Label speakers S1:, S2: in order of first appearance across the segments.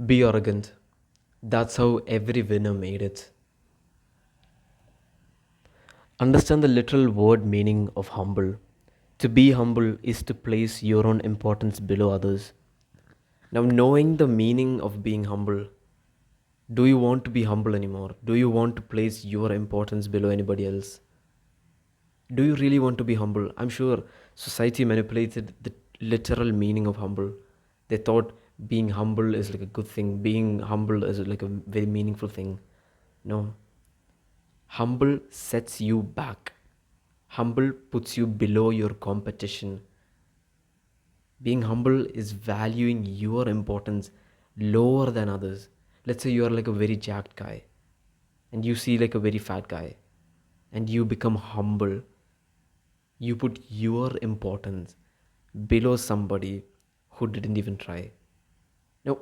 S1: Be arrogant. That's how every winner made it. Understand the literal word meaning of humble. To be humble is to place your own importance below others. Now, knowing the meaning of being humble, do you want to be humble anymore? Do you want to place your importance below anybody else? Do you really want to be humble? I'm sure society manipulated the literal meaning of humble. They thought being humble is like a good thing, being humble is like a very meaningful thing. No. Humble sets you back. Humble puts you below your competition. Being humble is valuing your importance lower than others. Let's say you are like a very jacked guy and you see like a very fat guy and you become humble. You put your importance below somebody who didn't even try.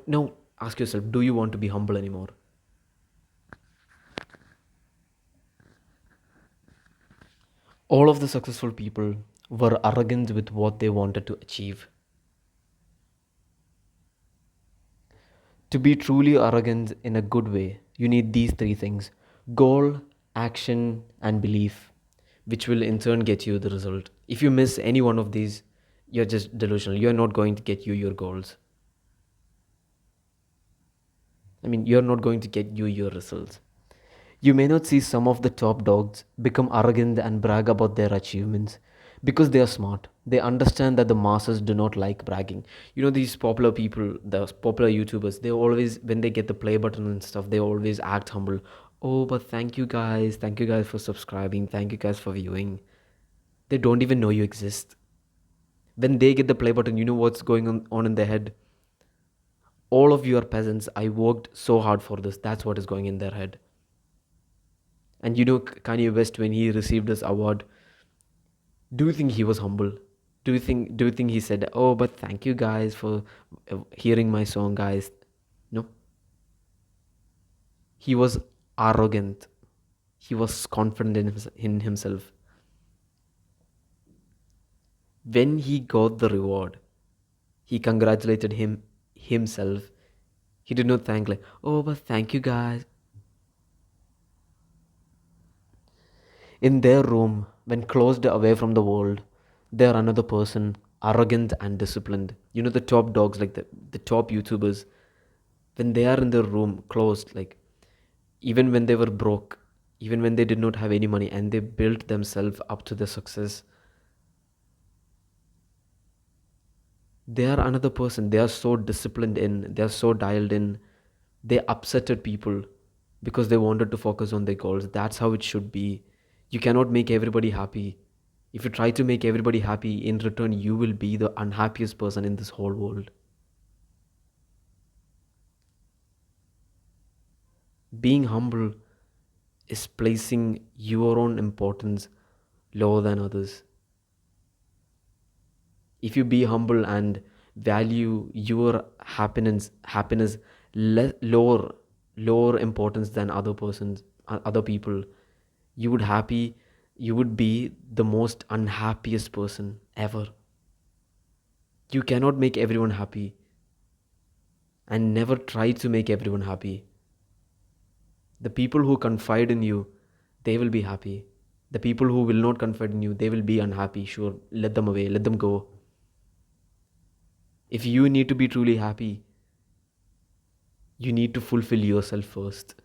S1: Now ask yourself, do you want to be humble anymore? All of the successful people were arrogant with what they wanted to achieve. To be truly arrogant in a good way, you need these three things: goal, action, and belief, which will in turn get you the result. If you miss any one of these, you're just delusional. You're not going to get you your goals. You're not going to get you your results. You may not see some of the top dogs become arrogant and brag about their achievements because they are smart. They understand that the masses do not like bragging. These popular people, the popular YouTubers, they always, when they get the play button and stuff, they always act humble. Oh, but thank you guys. Thank you guys for subscribing. Thank you guys for viewing. They don't even know you exist. When they get the play button, you know what's going on in their head? All of you are peasants. I worked so hard for this. That's what is going in their head. And Kanye West, when he received this award, do you think he was humble? Do you think he said, "Oh, but thank you guys for hearing my song, guys"? No. He was arrogant. He was confident in himself. When he got the reward, he congratulated himself. He did not thank like, "Oh, but thank you guys." In their room, when closed away from the world, they are another person, arrogant and disciplined. The top dogs, like the top YouTubers, when they are in their room closed, like even when they were broke, even when they did not have any money and they built themselves up to the success, they are another person. They are so disciplined in, they are so dialed in. They upsetted people because they wanted to focus on their goals. That's how it should be. You cannot make everybody happy. If you try to make everybody happy, in return, you will be the unhappiest person in this whole world. Being humble is placing your own importance lower than others. If you be humble and value your happiness lower importance than other people, you would happy you would be the most unhappiest person ever. You cannot make everyone happy, and never try to make everyone happy. The people who confide in you, they will be happy. The people who will not confide in you, they will be unhappy. Sure, let them away, let them go. If you need to be truly happy, you need to fulfill yourself first.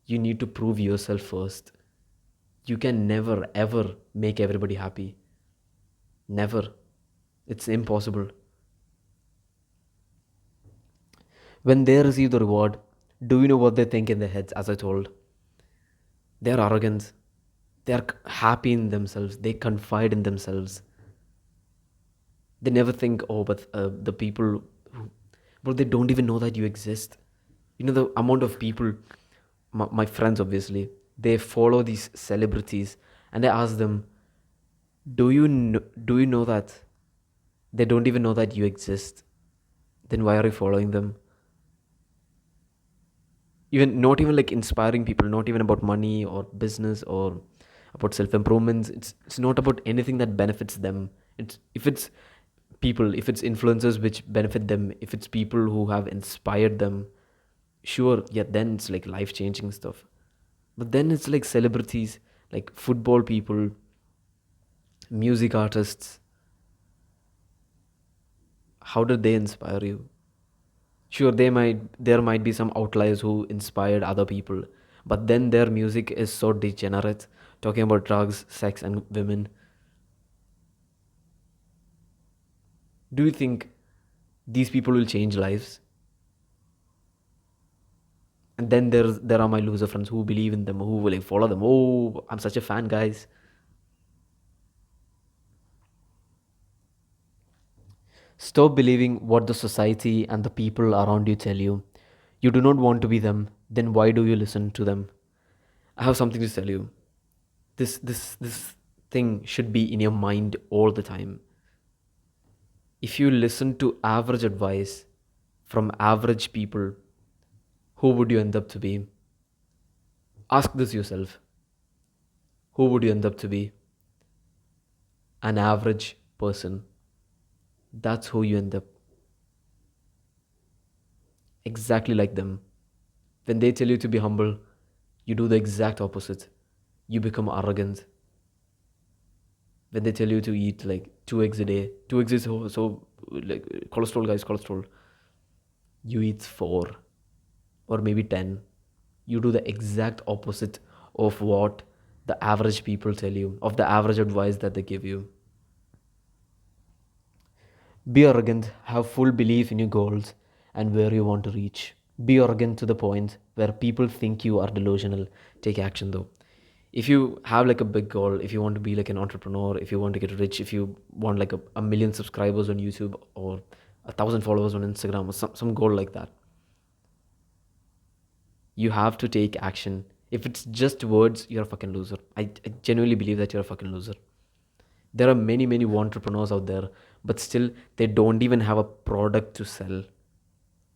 S1: You need to prove yourself first. You can never ever make everybody happy. Never. It's impossible. When they receive the reward, do you know what they think in their heads? As I told, they are arrogant. They are happy in themselves. They confide in themselves. They never think, oh, but the people who, well, they don't even know that you exist. The amount of people, my friends obviously, they follow these celebrities and I ask them, do you know that they don't even know that you exist? Then why are you following them? Even not even like inspiring people, not even about money or business or about self improvements. It's not about anything that benefits them. If it's influencers which benefit them, if it's people who have inspired them, Sure, yeah, then it's like life changing stuff. But then it's like celebrities, like football people, music artists. How did they inspire you? Sure, there might be some outliers who inspired other people, but then their music is so degenerate, talking about drugs, sex, and women. Do you think these people will change lives? And then there are my loser friends who believe in them, who will like follow them. Oh, I'm such a fan, guys. Stop believing what the society and the people around you tell you. You do not want to be them, then why do you listen to them? I have something to tell you. This thing should be in your mind all the time. If you listen to average advice from average people, who would you end up to be? Ask this yourself. Who would you end up to be? An average person. That's who you end up. Exactly like them. When they tell you to be humble, you do the exact opposite. You become arrogant. When they tell you to eat like 2 eggs a day, 2 eggs is so like cholesterol, guys, cholesterol. You eat four or maybe 10. You do the exact opposite of what the average people tell you, of the average advice that they give you. Be arrogant, have full belief in your goals and where you want to reach. Be arrogant to the point where people think you are delusional. Take action though. If you have like a big goal, if you want to be like an entrepreneur, if you want to get rich, if you want like a million subscribers on YouTube or 1,000 followers on Instagram or some goal like that, you have to take action. If it's just words, you're a fucking loser. I genuinely believe that you're a fucking loser. There are many entrepreneurs out there, but still they don't even have a product to sell.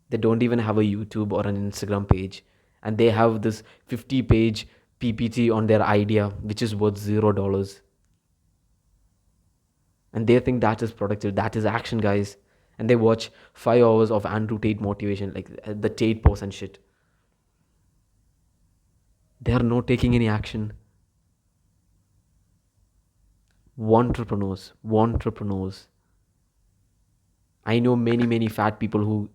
S1: They don't even have a YouTube or an Instagram page, and they have this 50-page PPT on their idea, which is worth $0. And they think that is productive, that is action, guys. And they watch 5 hours of Andrew Tate motivation, like the Tate post and shit. They are not taking any action. Entrepreneurs. I know many fat people who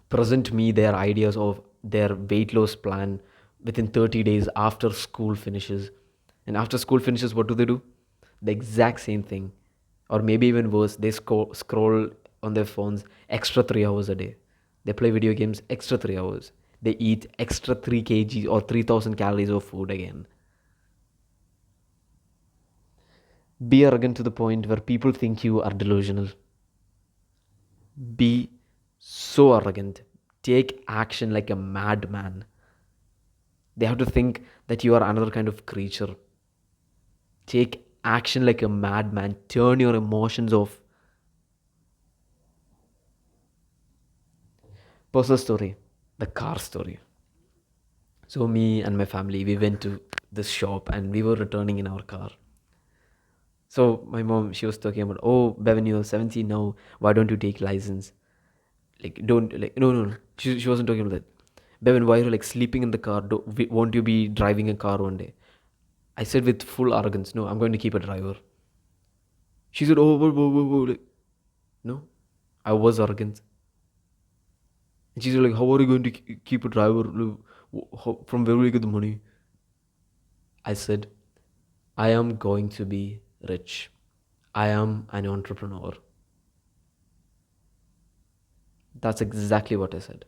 S1: present me their ideas of their weight loss plan within 30 days after school finishes. And after school finishes, what do? The exact same thing. Or maybe even worse, they scroll on their phones extra 3 hours a day. They play video games extra 3 hours. They eat extra 3 kg or 3,000 calories of food again. Be arrogant to the point where people think you are delusional. Be so arrogant. Take action like a madman. They have to think that you are another kind of creature. Take action like a madman. Turn your emotions off. Personal story, the car story. So, me and my family, we went to this shop and we were returning in our car. So, my mom, she was talking about, oh, Bevan, you're 17 now. Why don't you take license? Like, don't, like, no. She wasn't talking about that. Bevan, why are you like sleeping in the car? Won't you be driving a car one day? I said with full arrogance, no, I'm going to keep a driver. She said, oh, whoa. Like, no, I was arrogant. And she said, like, how are you going to keep a driver? From where will you get the money? I said, I am going to be rich. I am an entrepreneur. That's exactly what I said.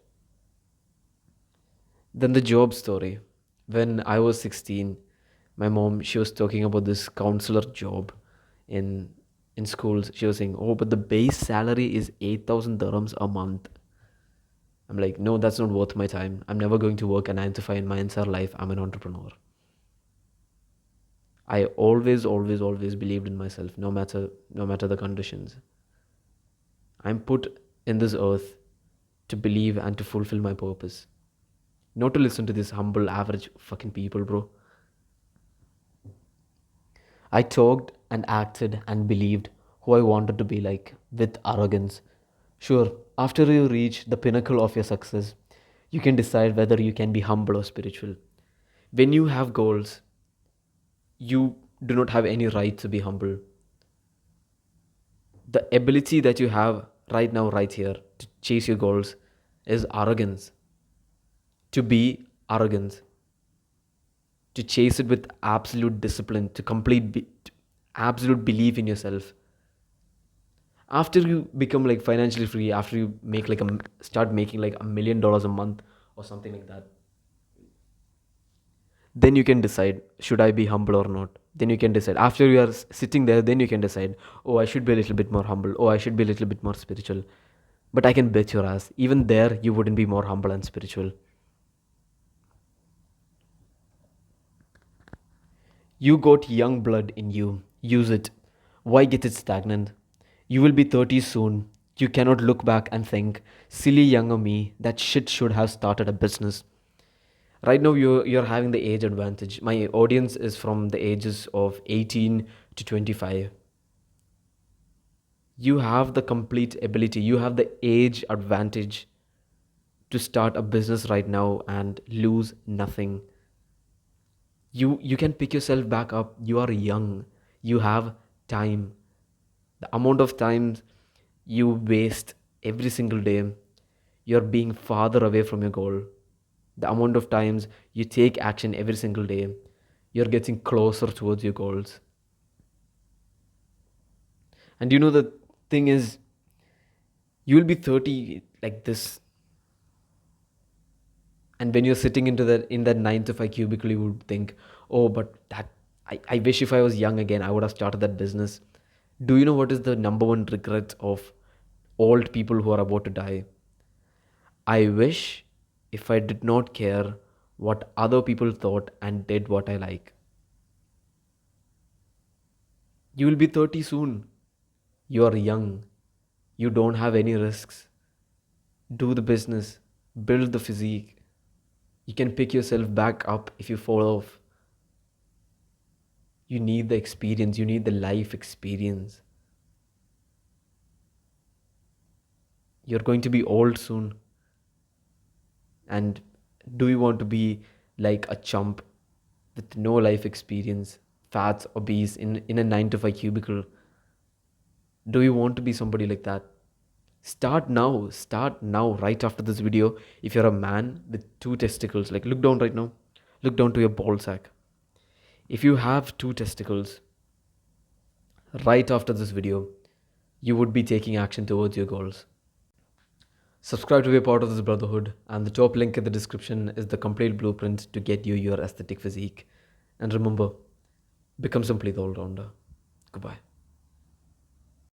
S1: Then the job story. When I was 16, my mom, she was talking about this counselor job in in schools. She was saying, oh, but the base salary is 8,000 dirhams a month. I'm like, no, that's not worth my time. I'm never going to work a 9 to 5 in my entire life. I'm an entrepreneur. I always believed in myself, no matter the conditions. I'm put in this earth to believe and to fulfill my purpose. Not to listen to this humble, average fucking people, bro. I talked and acted and believed who I wanted to be like with arrogance. Sure, After you reach the pinnacle of your success, you can decide whether you can be humble or spiritual. When you have goals, you do not have any right to be humble. The ability that you have right now, right here, to chase your goals is arrogance. To be arrogant, to chase it with absolute discipline, to absolute belief in yourself. After you become like financially free, after you make like start making like $1 million a month or something like that, then you can decide, should I be humble or not? Then you can decide. After you are sitting there, then you can decide, oh, I should be a little bit more humble. Oh, I should be a little bit more spiritual. But I can bet your ass, even there, you wouldn't be more humble and spiritual. You got young blood in you. Use it. Why get it stagnant? You will be 30 soon. You cannot look back and think, silly younger me, that shit should have started a business. Right now, you're having the age advantage. My audience is from the ages of 18 to 25. You have the complete ability, you have the age advantage to start a business right now and lose nothing. You can pick yourself back up. You are young. You have time. The amount of time you waste every single day, you're being farther away from your goal. The amount of times you take action every single day, you're getting closer towards your goals. And you know, the thing is, you will be 30 like this, and when you're sitting into that in that 9 to 5 cubicle, you would think, oh, but that I wish if I was young again, I would have started that business. Do you know what is the number one regret of old people who are about to die? I wish if I did not care what other people thought and did what I like. You will be 30 soon. You are young. You don't have any risks. Do the business. Build the physique. You can pick yourself back up if you fall off. You need the experience. You need the life experience. You're going to be old soon. And do you want to be like a chump with no life experience, fat, obese, in a 9 to 5 cubicle? Do you want to be somebody like that? Start now. Start now, right after this video. If you're a man with two testicles, like look down right now. Look down to your ball sack. If you have two testicles, right after this video, you would be taking action towards your goals. Subscribe to be a part of this brotherhood, and the top link in the description is the complete blueprint to get you your aesthetic physique. And remember, become simply the all-rounder. Goodbye.